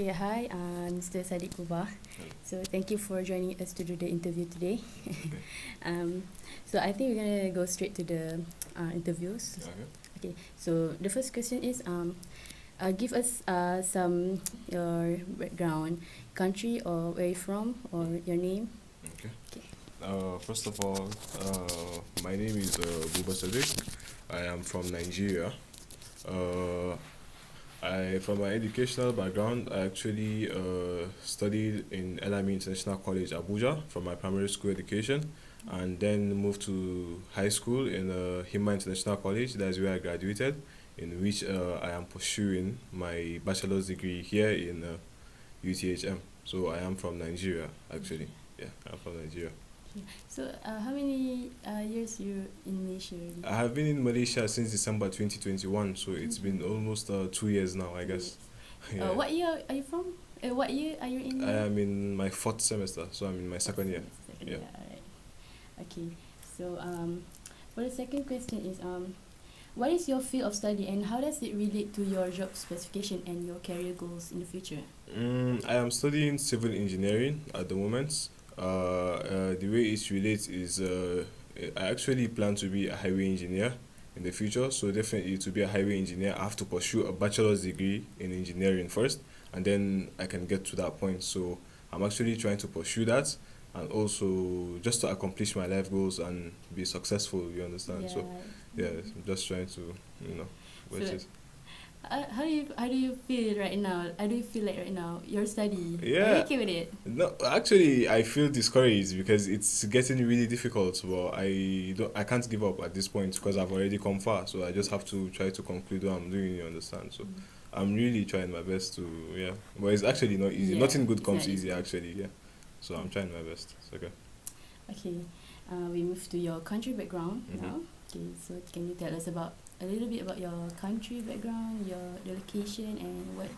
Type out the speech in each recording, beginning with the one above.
Okay, hi, Mr. Saddiq Buba. So thank you for joining us to do the interview today. Okay. So I think we're gonna go straight to the interviews. Okay. Okay. So the first question is give us some your background, country or where you from or your name. Okay. Okay. First of all, my name is Buba Saddiq. I am from Nigeria. Uh, from my educational background, I actually studied in Elami International College, Abuja, for my primary school education, and then moved to high school in Hima International College. That's where I graduated, in which I am pursuing my bachelor's degree here in UTHM. So I am from Nigeria, actually. Yeah, I'm from Nigeria. So how many years you in Malaysia? I have been in Malaysia since December 2021, so it's been almost 2 years now, I guess. Yeah. What year are you from? What year are you in? I am in my fourth semester, so I'm in my second year. Second Yeah. year, alright. Okay. So for the second question is what is your field of study and how does it relate to your job specification and your career goals in the future? I am studying civil engineering at the moment. The way it relates is I actually plan to be a highway engineer in the future. So definitely to be a highway engineer, I have to pursue a bachelor's degree in engineering first, and then I can get to that point. So I'm actually trying to pursue that, and also just to accomplish my life goals and be successful. You understand? So yeah, I'm just trying to, which So is how do you feel right now? How do you feel like right now? Your study. Are you yeah. okay with it? No, actually, I feel discouraged because it's getting really difficult. But I can't give up at this point because I've already come far. So I just have to try to conclude what I'm doing. You understand? So I'm really trying my best to, yeah. But it's actually not easy. Yeah, Nothing good it's comes not easy, easy. actually. Yeah. So I'm trying my best. It's okay. Okay. We move to your country background Mhm. now. Okay, so can you tell us about a little bit about your country background, your location, and what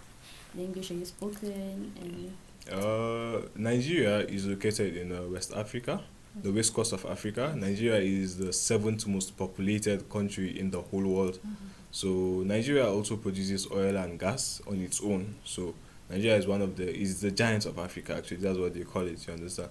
language are you spoken, and Nigeria is located in West Africa, the west coast of Africa. Nigeria is the seventh most populated country in the whole world. So Nigeria also produces oil and gas on its own. So Nigeria is the giant of Africa, actually. That's what they call it. You understand?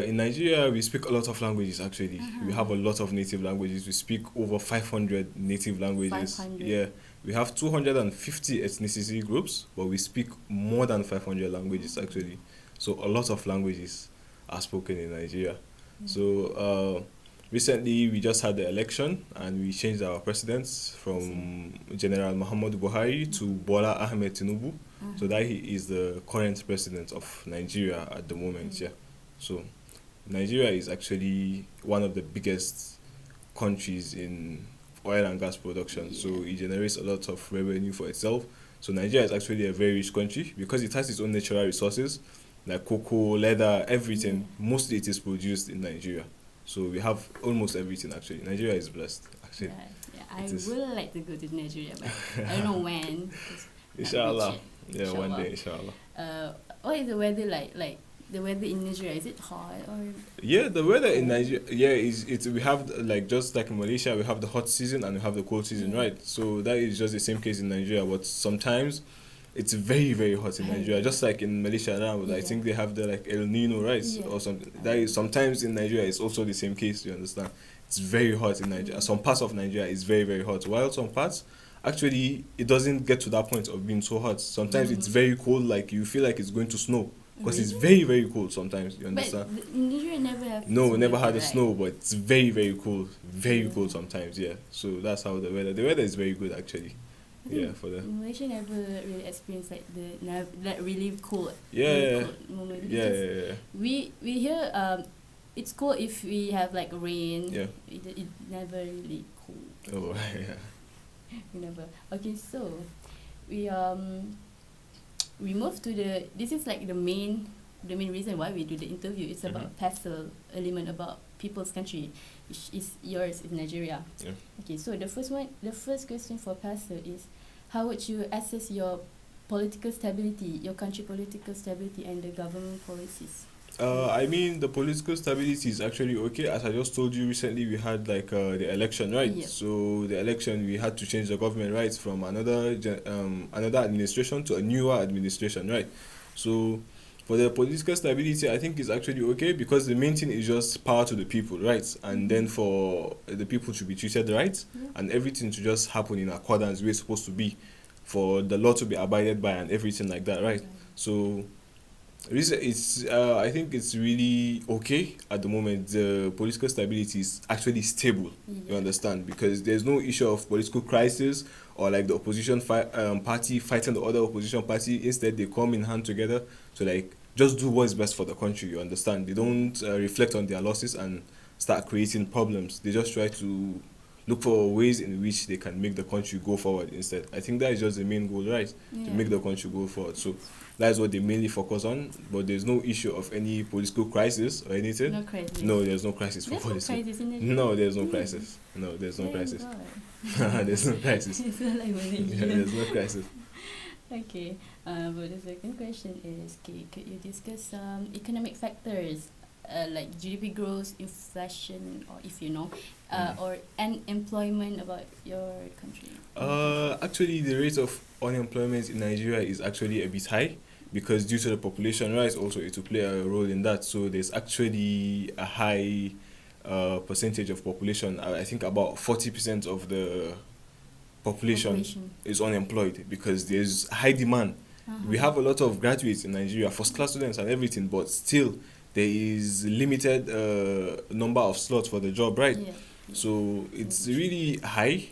In Nigeria, we speak a lot of languages. Actually, we have a lot of native languages. We speak over 500 native languages. 500. Yeah, we have 250 ethnicity groups, but we speak more than 500 languages actually. So a lot of languages are spoken in Nigeria. So recently we just had the election and we changed our presidents from General Muhammad Buhari to Bola Ahmed Tinubu. So that he is the current president of Nigeria at the moment. Yeah. So Nigeria is actually one of the biggest countries in oil and gas production. So it generates a lot of revenue for itself. So Nigeria is actually a very rich country because it has its own natural resources like cocoa, leather, everything. Mostly it is produced in Nigeria. So we have almost everything actually. Nigeria is blessed actually. Yeah, I It is. would like to go to Nigeria, but I don't know when. 'Cause Inshallah. yet. Yeah, one Inshallah. day, inshallah. What is the weather like? Like the weather in Nigeria, is it hot or? Yeah, the weather in Nigeria, yeah, is it. We have like just like in Malaysia, we have the hot season and we have the cold season, right? So that is just the same case in Nigeria. But sometimes it's very very hot in Nigeria, just like in Malaysia now. I think they have the like El Nino, right, or something. That is sometimes in Nigeria. It's also the same case. You understand? It's very hot in Nigeria. Some parts of Nigeria is very very hot, while some parts actually it doesn't get to that point of being so hot. Sometimes it's very cold, like you feel like it's going to snow because it's very very cold sometimes. You understand? But Nigeria never have. No, we never had the right? snow, but it's very, very cold. Very cold sometimes, yeah. So that's how the weather is very good actually. Yeah, for the Malaysia never really experienced like that really cold. Yeah, really yeah, cold moment. yeah, Because yeah, yeah. we hear it's cold if we have like rain. Yeah. It never really cold. Oh, yeah. We never. Okay, so we move to this is like the main reason why we do the interview. It's about pastel element about people's country, which is yours in Nigeria. Yeah. Okay, so the first question for pastel is, how would you assess your political stability, your country political stability and the government policies? I mean, the political stability is actually okay. As I just told you recently, we had like the election, right? Yep. So the election, we had to change the government, right, from another administration to a newer administration, right? So for the political stability, I think it's actually okay because the main thing is just power to the people, right? And then for the people to be treated right, Yeah. and everything to just happen in accordance with it's supposed to be, for the law to be abided by and everything like that, right? So it's I think it's really okay at the moment. The political stability is actually stable. You Yeah. understand, because there's no issue of political crisis or like the opposition party fighting the other opposition party. Instead, they come in hand together to like just do what's best for the country. You understand? They don't reflect on their losses and start creating problems. They just try to look for ways in which they can make the country go forward instead. I think that is just the main goal, right? To Yeah. make the country go forward. So that is what they mainly focus on. But there's no issue of any political crisis or anything. No crisis. No, there's no crisis for There's no policy. crisis in it. No, there's no crisis. No, there's no Thank crisis. God. There's no crisis. It's not like Malaysia. Yeah, there's no crisis. Okay. But the second question is, okay, could you discuss some economic factors like GDP growth, inflation, or if you know, or unemployment about your country? Actually, the rate of unemployment in Nigeria is actually a bit high because due to the population rise, also it will play a role in that. So there's actually a high percentage of population. I think about 40% of the population is unemployed because there's high demand. We have a lot of graduates in Nigeria, first class students and everything, but still there is limited number of slots for the job, right? Yeah. So it's really high,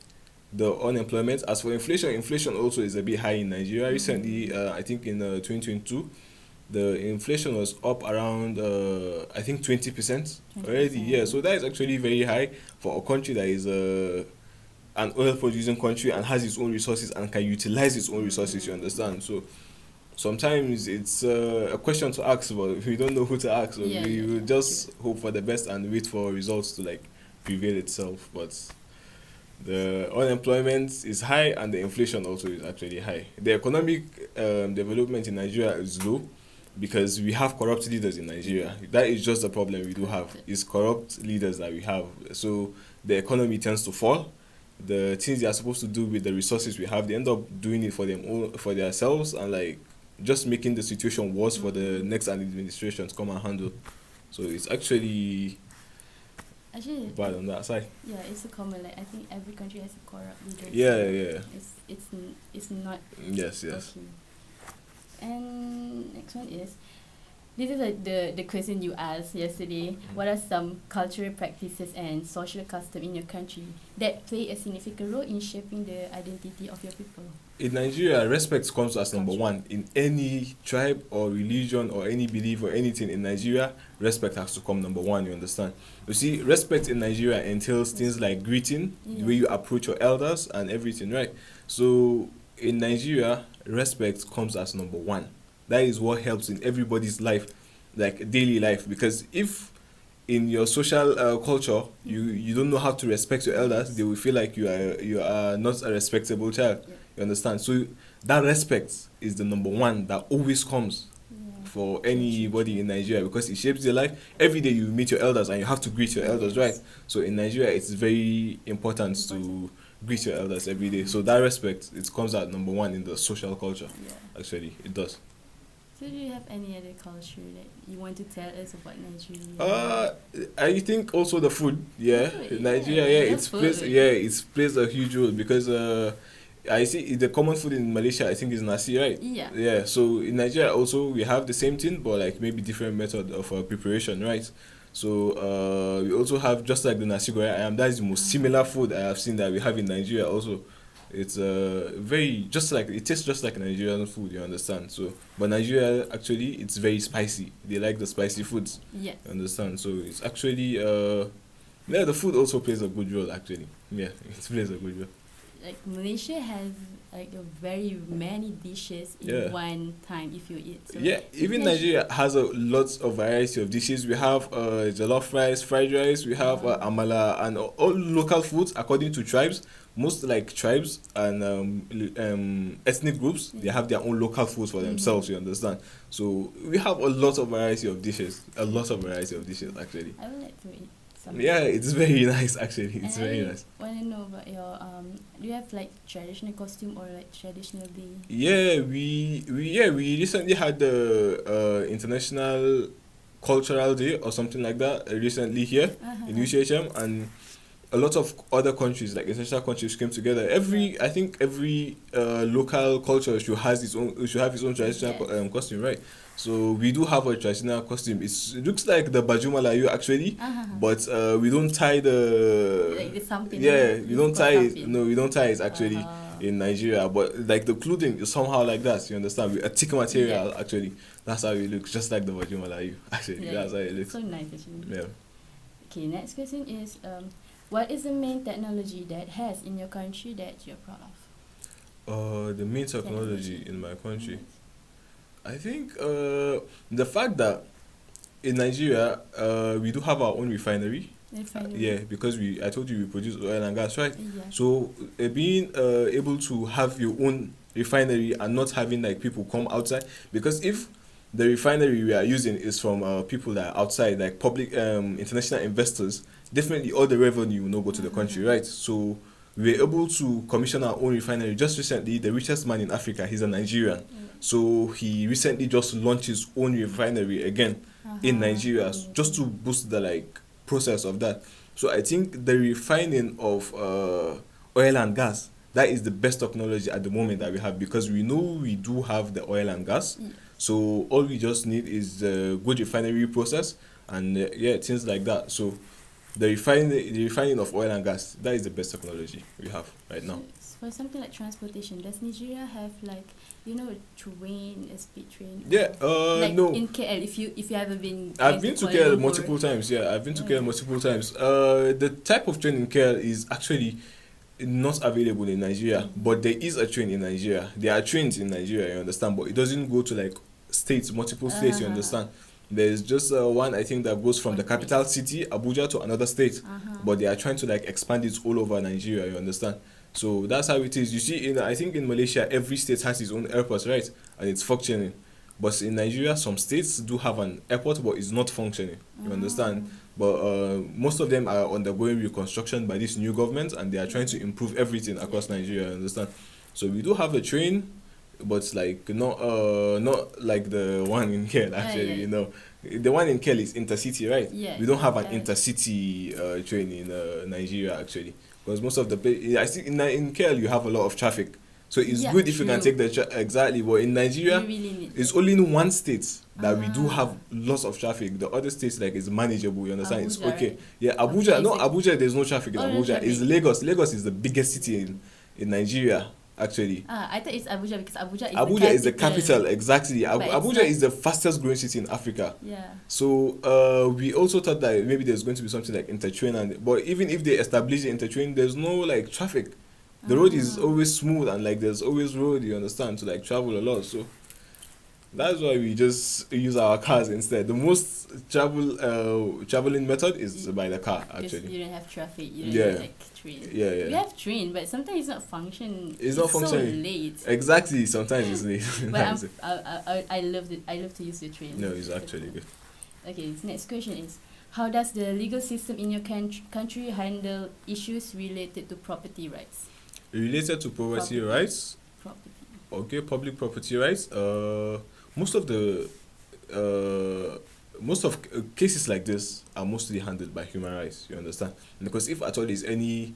the unemployment. As for inflation also is a bit high in Nigeria. Recently, I think in 2022, the inflation was up around I think 20% already. Yeah, so that is actually very high for a country that is an oil producing country and has its own resources and can utilize its own resources. You understand? So sometimes it's a question to ask, but we don't know who to ask. So we will just hope for the best and wait for results to like prevail itself. But the unemployment is high and the inflation also is actually high. The economic development in Nigeria is low because we have corrupt leaders in Nigeria. That is just the problem we do have. Is corrupt leaders that we have. So the economy tends to fall. The things they are supposed to do with the resources we have, they end up doing it for for themselves, and like just making the situation worse for the next administration to come and handle. So it's actually bad on that side. Yeah, it's a common, like I think every country has a corrupt leader. Yeah. It's not. Yes. Okay. And next one is, this is like the question you asked yesterday. What are some cultural practices and social customs in your country that play a significant role in shaping the identity of your people? In Nigeria, respect comes as number one. In any tribe or religion or any belief or anything in Nigeria, respect has to come number one, you understand? You see, respect in Nigeria entails things like greeting, the way you approach your elders and everything, right? So in Nigeria, respect comes as number one. That is what helps in everybody's life, like daily life. Because if in your social culture you don't know how to respect your elders, they will feel like you are not a respectable child. You understand? So that respect is the number one that always comes for anybody in Nigeria, because it shapes their life. Every day you meet your elders and you have to greet your elders, right? So in Nigeria, it's very important to greet your elders every day. So that respect, it comes out number one in the social culture. Actually, it does. So do you have any other culture that you want to tell us about Nigeria? I think also the food. Nigeria, it plays a huge role because I see the common food in Malaysia, I think, is nasi, right? Yeah. So in Nigeria also we have the same thing, but like maybe different method of preparation, right? So we also have, just like the nasi goreng, that is the most similar food I have seen that we have in Nigeria also. It's very just like, it tastes just like Nigerian food, you understand? So but Nigeria actually, it's very spicy. They like the spicy foods. You understand? So it's actually the food also plays a good role actually. Yeah, it plays a good role. like Malaysia has like a very many dishes in Yeah. one time if you eat. So Yeah, even Malaysia- Nigeria has a lot of variety of dishes. We have jollof rice, fried rice. We have amala, and all local foods according to tribes. Most like tribes and ethnic groups, they have their own local foods for themselves. You understand? So we have a lot of variety of dishes. A lot of variety of dishes actually. I would like to eat some. Yeah, it's very nice actually. It's And very I nice. want to know about your do you have like traditional costume or like traditional day? Yeah, we recently had the International Cultural Day or something like that recently here in UCHM, and a lot of other countries, like international countries, came together. I think every local culture should have its own traditional Yes. costume, right? So we do have a traditional costume. It looks like the baju malayu actually, but we don't tie the Like the something. yeah, we don't tie it. something. No, we don't tie it actually in Nigeria, but like the clothing is somehow like that. You understand? With a thick material actually. That's how it looks, just like the vaju malayu. Actually, Yeah, that's how it looks. So nice actually. Yeah. Okay, next question is what is the main technology that has in your country that you're proud of? The main technology in my country, I think the fact that in Nigeria we do have our own refinery. Yeah, because I told you we produce oil and gas, right? Yeah. So being able to have your own refinery and not having like people come outside, because if the refinery we are using is from people that are outside, like public international investors, definitely all the revenue will not go to the country, right? So we were able to commission our own refinery. Just recently, the richest man in Africa, he's a Nigerian. So he recently just launched his own refinery again in Nigeria, just to boost the like process of that. So I think the refining of oil and gas, that is the best technology at the moment that we have, because we know we do have the oil and gas. So all we just need is the good refinery process and things like that. So the refining of oil and gas, that is the best technology we have right now. So for something like transportation, does Nigeria have like train, a speed train? Yeah, like no. in KL, if you haven't been. I've been to KL multiple times. Yeah, I've been to KL multiple times. The type of train in KL is actually not available in Nigeria, but there is a train in Nigeria. There are trains in Nigeria, you understand, but it doesn't go to like states, multiple states, you understand. There's just one, I think, that goes from the capital city, Abuja, to another state, but they are trying to like expand it all over Nigeria, you understand. So that's how it is. You see, I think in Malaysia, every state has its own airport, right? And it's functioning. But in Nigeria, some states do have an airport, but it's not functioning. You understand? But most of them are undergoing reconstruction by this new government, and they are trying to improve everything across Nigeria. You understand? So we do have a train, but like not like the one in Kel actually. You know, the one in Kel is intercity, right? Yeah. We don't have an intercity train in Nigeria actually, because most of the I see in Kel you have a lot of traffic. So it's good if you can take the exactly. But in Nigeria, it's only in one state that we do have lots of traffic. The other states like is manageable. You understand? Abuja, it's okay. Right? Yeah, Abuja. Okay, no, Abuja. There's no traffic in Abuja. It's Lagos. Lagos is the biggest city in Nigeria. Actually, I thought it's Abuja because Abuja is the capital. Exactly. Abuja is the fastest growing city in Africa. Yeah. So we also thought that maybe there's going to be something like intertrain, but even if they establish the intertrain, there's no like traffic. The road is always smooth and like there's always road, you understand, to like travel a lot. So that's why we just use our cars instead. The most traveling method is by the car actually. You don't have traffic. You don't have like train. Yeah. You have train, but sometimes it's not function. It's not functioning. So late. Exactly. Sometimes it's late. But I love it. I love to use the train. No, it's actually good. Okay. Next question is: how does the legal system in your country handle issues related to property rights? Related to property rights? Property. Okay, public property rights. Most of cases like this are mostly handled by human rights, you understand? Because if at all there's any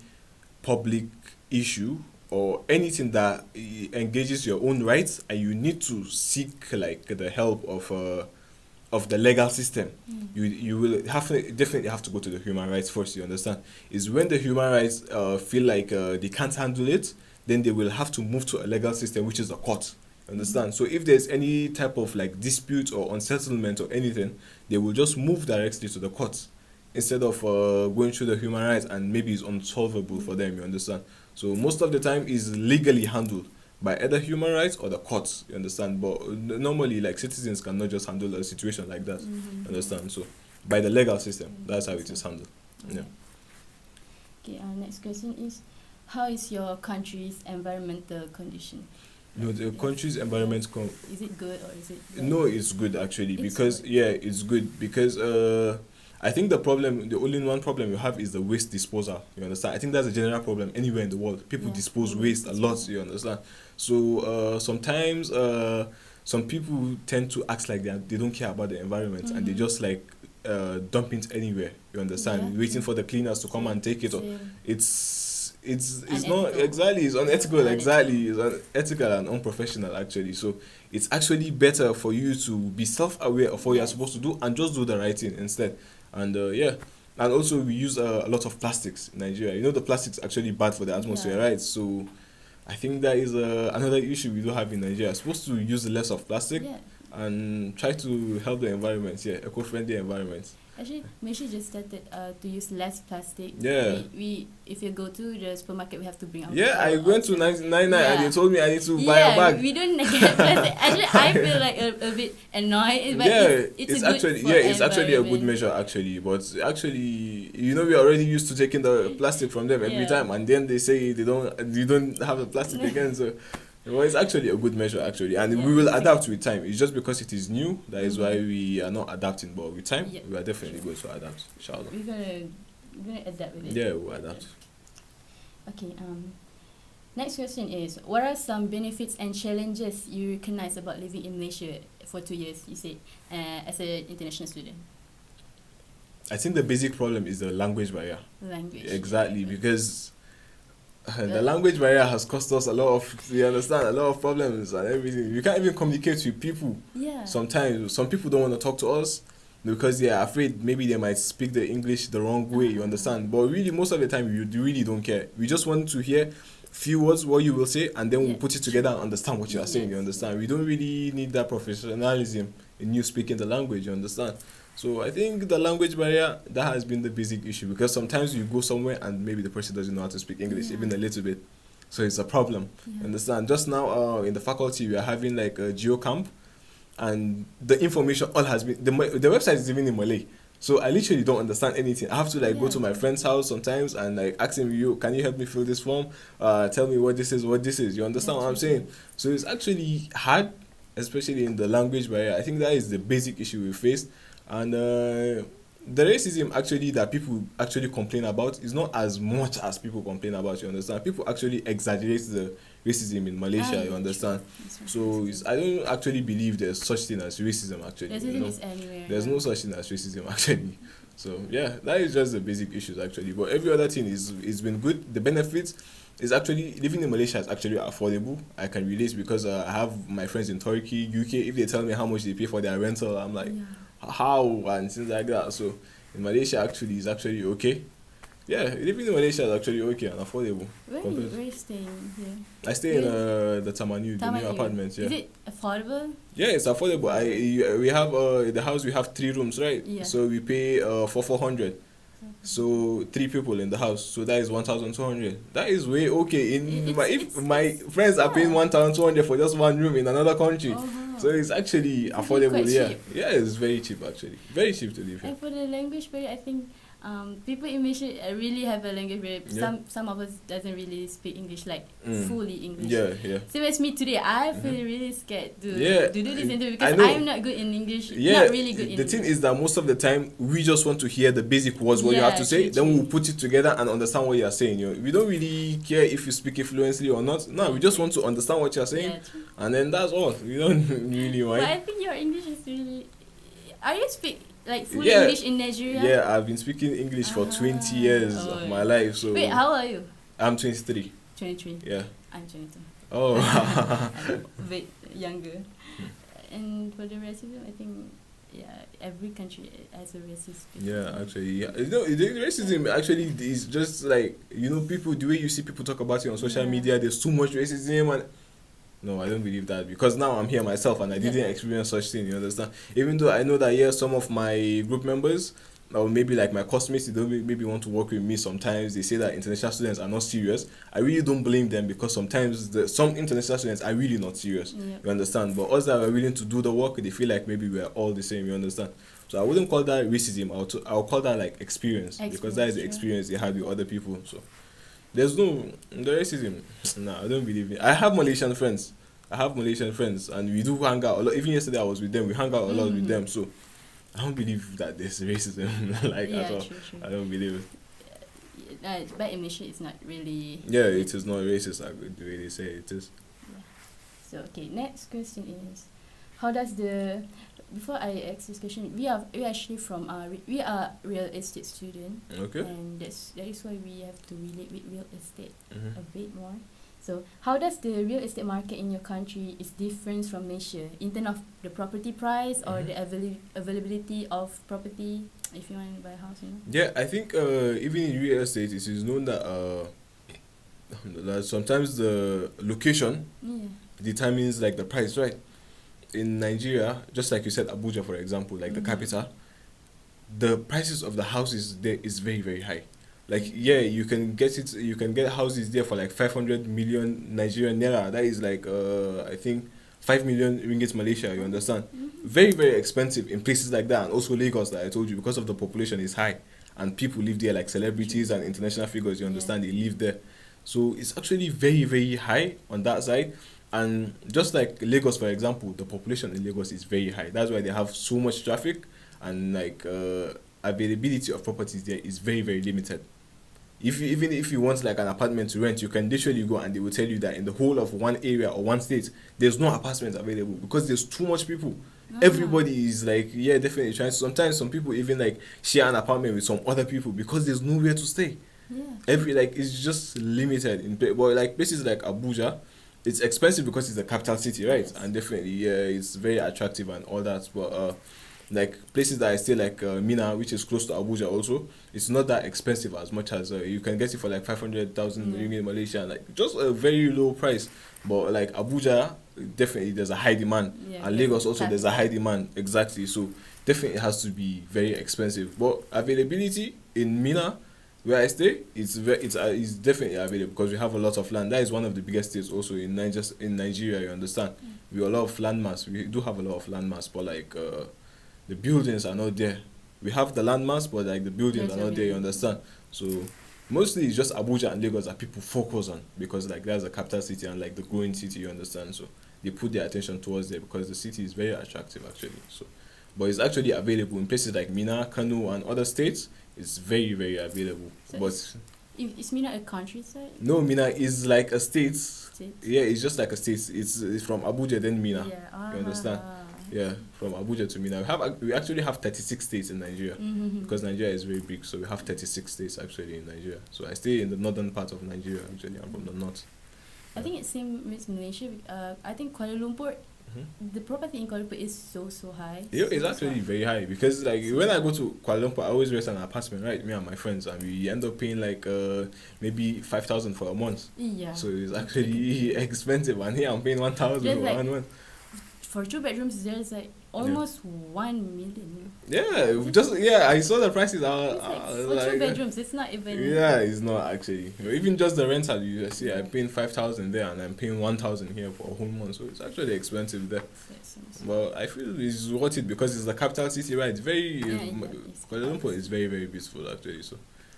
public issue or anything that engages your own rights and you need to seek like the help of the legal system, you will definitely have to go to the human rights first, you understand? Is when the human rights feel like they can't handle it, then they will have to move to a legal system, which is the court. Understand? So if there's any type of like dispute or unsettlement or anything, they will just move directly to the court. instead of going through the human rights, and maybe it's unsolvable for them, you understand. So most of the time is legally handled by either human rights or the courts, you understand. But normally, like, citizens cannot just handle a situation like that, you understand. So by the legal system, that's how it is handled. Yeah. Okay, our next question is, how is your country's environmental condition? No, the country's environment is it good or is it bad? No, it's good actually, It's because good. yeah, it's good because I think the only one problem you have is the waste disposal, you understand. I think that's a general problem anywhere in the world. People dispose waste a lot, you understand. So sometimes some people tend to act like they don't care about the environment, and they just like dump it anywhere, you understand, waiting for the cleaners to come and take it. It's not exactly, it's unethical, exactly, it's unethical and unprofessional actually. So it's actually better for you to be self-aware of what you're supposed to do and just do the right thing instead. And and also we use a lot of plastics in Nigeria. You know, the plastics actually bad for the atmosphere, right? So I think that is another issue we do have in Nigeria. We're supposed to use less of plastic and try to help the environment, eco-friendly environment. Actually, Malaysia just started to use less plastic. Yeah. We if you go to the supermarket, we have to bring our. Yeah, I went to 1999 and they told me I need to buy a bag. We don't get plastic. Actually, I feel like a bit annoyed, but it's actually a good measure actually. But actually, you know, we are already used to taking the plastic from them every time, and then they say you don't have the plastic again. So. Well, it's actually a good measure, actually, and we will adapt with time. It's just because it is new, that is why we are not adapting, but with time, we are definitely going to adapt, inshallah. We're gonna adapt with it. Yeah, we'll adapt. Okay, next question is, what are some benefits and challenges you recognize about living in Malaysia for 2 years, you said, as an international student? I think the basic problem is the language barrier. Exactly, because the language barrier has cost us a lot of problems and everything. You can't even communicate with people. Sometimes some people don't want to talk to us because they are afraid maybe they might speak the English the wrong way, you understand. But really, most of the time, you really don't care. We just want to hear few words what you will say, and then we'll put it together and understand what you are saying, you understand. We don't really need that professionalism in you speaking the language, you understand. So I think the language barrier, that has been the basic issue, because sometimes you go somewhere and maybe the person doesn't know how to speak English, even a little bit. So it's a problem. Understand? Just now in the faculty, we are having like a geo camp, and the information all has been, the website is even in Malay. So I literally don't understand anything. I have to like go to my friend's house sometimes and like ask him, can you help me fill this form? Tell me what this is. You understand what I'm saying? So it's actually hard, especially in the language barrier. I think that is the basic issue we faced. And the racism actually that people actually complain about is not as much as people complain about, you understand. People actually exaggerate the racism in Malaysia, you understand. So I don't actually believe there's such thing as racism actually. There's no such thing as racism actually. So yeah, that is just the basic issues actually. But every other thing is been good. The benefits is actually living in Malaysia is actually affordable. I can relate because I have my friends in Turkey, UK. If they tell me how much they pay for their rental, I'm like, how, and things like that. So in Malaysia actually is actually okay. Yeah, living in Malaysia is actually okay and affordable. Where are you staying here? I stay in the Tamanu, the new apartment. Yeah. Is it affordable? Yeah, it's affordable. We have the house. We have 3 rooms, right? Yeah. So we pay for 400. So 3 people in the house. So that is 1,200. That is way okay. If my friends are paying 1,200 for just 1 room in another country, so it's actually affordable. Cheap. Yeah, it's very cheap actually. Very cheap to live here. And for the language barrier, I think people in Malaysia really have a language barrier. Some of us doesn't really speak English like fully English. Yeah. Same as me today, I feel really scared to do this interview because I'm not good in English. Yeah, not really good in the thing is that most of the time we just want to hear the basic words what you have to say, then we'll put it together and understand what you are saying. We don't really care if you speak it fluently or not. No, we just want to understand what you are saying, and then that's all. We don't really mind. But I think your English is really. Are you speak like full English in Nigeria? Yeah, I've been speaking English for 20 years of my life. So wait, how are you? I'm 23. 23. Yeah. I'm 22. Oh. I'm a bit younger. And for the racism, I think every country has a racist people. Yeah, actually, the racism actually is just like, people, the way you see people talk about it on social media, there's too much racism. And no, I don't believe that, because now I'm here myself and I didn't experience such thing, you understand? Even though I know that some of my group members, or maybe like my classmates, they don't maybe want to work with me sometimes. They say that international students are not serious. I really don't blame them, because sometimes some international students are really not serious. Yep. You understand? But us that are willing to do the work, they feel like maybe we're all the same. You understand? So I wouldn't call that racism. I'll call that like experience, because that is the True. experience they had with other people. So there's no the racism. Nah, I don't believe it. I have Malaysian friends. And we do hang out a lot. Even yesterday, I was with them. We hang out a lot with them. So I don't believe that there's racism like at all. True. I don't believe it. But in Malaysia, it's not really. Yeah, it is not racist like the way they say it is. Yeah. So okay, next question is, how does the before I ask this question, we are actually from we are real estate student, Okay. and that is why we have to relate with real estate Mm-hmm. a bit more. So how does the real estate market in your country is different from Malaysia in terms of the property price or the availability of property if you want to buy a house, you know? Yeah, I think even in real estate, it is known that sometimes the location Yeah. determines like the price, right? In Nigeria, just like you said, Abuja, for example, like the capital, the prices of the houses there is very, very high. Like, yeah, you can get houses there for like 500 million Nigerian naira. That is like I think 5 million ringgit Malaysia. You understand? Very, very expensive in places like that, and also Lagos, that I told you, because of the population is high and people live there, like celebrities and international figures. You understand? They live there, so it's actually very, very high on that side. And just like Lagos, for example, the population in Lagos is very high. That's why they have so much traffic, and like availability of properties there is very, very limited. Even if you want like an apartment to rent, you can literally go and they will tell you that in the whole of one area or one state, there's no apartments available because there's too much people. Everybody is like, yeah, definitely trying to. Sometimes some people even like share an apartment with some other people because there's nowhere to stay. It's just limited but like places like Abuja, it's expensive because it's a capital city, right? And definitely, yeah, it's very attractive and all that. But like places that I stay, like Mina, which is close to Abuja, also, it's not that expensive as much as you can get it for like 500,000 ringgit in Malaysia, and like just a very low price. But like Abuja, definitely there's a high demand, and Lagos also there's a high demand, exactly. So definitely it has to be very expensive. But availability in Mina, where I stay, it's definitely available because we have a lot of land. That is one of the biggest states also in Nigeria. You understand? We have a lot of land mass. We do have a lot of land mass, but like the buildings are not there. We have the land mass, but like the buildings are not there. You understand? So mostly it's just Abuja and Lagos that people focus on because like that's the capital city and like the growing city. You understand? So they put their attention towards there because the city is very attractive actually. So, but it's actually available in places like Mina, Kano, and other states. It's very, very available. So but is Mina a countryside? no, Mina is like a state. Yeah, it's just like a state. It's from Abuja then Mina. You understand? Yeah, from Abuja to Mina. We actually have 36 states in Nigeria because Nigeria is very big. So we have 36 states actually in Nigeria. So I stay in the northern part of Nigeria actually. I'm from the north. I think it's same with Malaysia. I think Kuala Lumpur, the property in Kuala Lumpur is so high. Yeah, it's actually very high because like when I go to Kuala Lumpur, I always rent an apartment, right? Me and my friends, and we end up paying like maybe 5,000 for a month. Yeah. So it's actually expensive, and here I'm paying 1,000 for 1 month. For 2 bedrooms, there's like almost 1 million. I saw the prices. For 2 bedrooms, it's not even. Yeah, it's not actually. Even just the rental, you see, I'm paying 5,000 there, and I'm paying 1,000 here for a whole month. So it's actually expensive there. But I feel it's worth it because it's the capital city, right? It's very. Kuala Lumpur is very, very beautiful actually. So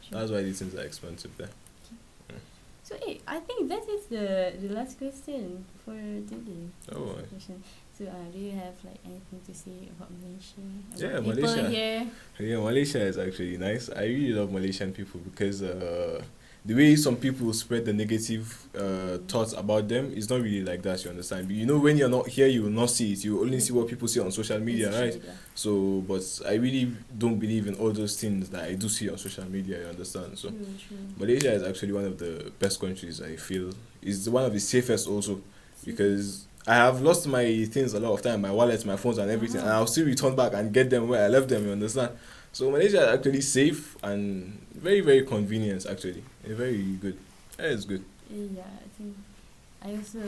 that's why these things are expensive there. So I think that is the last question for today. Oh. So do you have like anything to say about Malaysia? Yeah, Malaysia. Here? Yeah, Malaysia is actually nice. I really love Malaysian people because the way some people spread the negative thoughts about them is not really like that. You understand? You know, when you're not here, you will not see it. You only see what people see on social media, right? So, but I really don't believe in all those things that I do see on social media. You understand? So, Malaysia is actually one of the best countries. I feel is one of the safest also because I have lost my things a lot of time, my wallets, my phones, and everything, and I'll still return back and get them where I left them. You understand? So Malaysia is actually safe and very, very convenient. Actually, it's very good. Yeah, it's good. Yeah, I think I also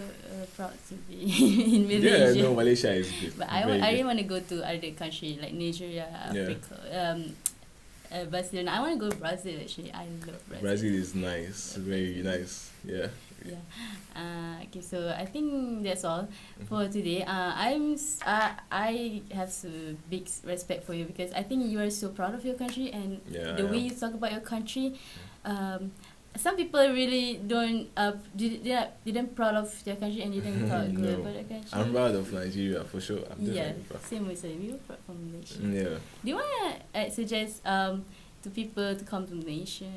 proud to be in Malaysia. Yeah, no, Malaysia is good. But I really want to go to other country like Nigeria, Africa. Barcelona. I want to go to Brazil actually. I love Brazil. Brazil is nice, very nice. Yeah. Yeah. Okay, so I think that's all for today. I have big respect for you because I think you are so proud of your country and Yeah, the I way am. you talk about your country. Some people really don't didn't proud of their country and didn't talk good No, about their country. I'm proud of Nigeria for sure. I'm Yeah, definitely proud. same with you. We're from Malaysia. Yeah. Do you wanna suggest to people to come to Malaysia?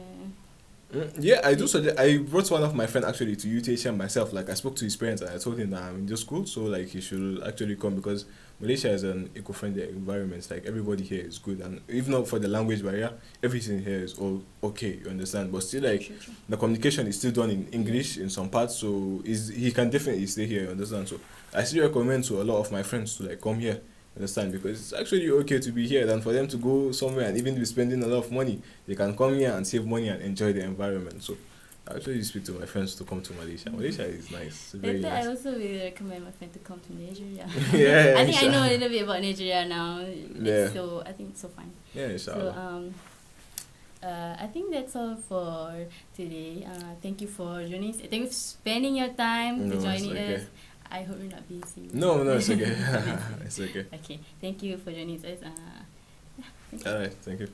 Yeah, I do suggest. I brought one of my friend actually to UTHM myself. Like I spoke to his parents and I told him that I'm in this school, so like he should actually come because Malaysia is an eco-friendly environment. Like everybody here is good, and if not for the language barrier, everything here is all okay. You understand? But still, like True. the communication is still done in English in some parts, so he can definitely stay here. You understand? So I still recommend to a lot of my friends to like come here. Understand? Because it's actually okay to be here than for them to go somewhere and even be spending a lot of money. They can come here and save money and enjoy the environment. So I actually speak to my friends to come to Malaysia. Malaysia is nice, very Later, I nice. also will recommend my friend to come to Nigeria. Yeah, I think I know a inshallah. little bit about Nigeria now. Yeah. So I think it's so fun. Yeah, So inshallah. I think that's all for today. Thank you for joining us. Thank you for spending your time No, to it's joining okay. us. I hope you're not busy. No, it's okay. It's okay. Okay. Thank you for joining us. All right, thank you.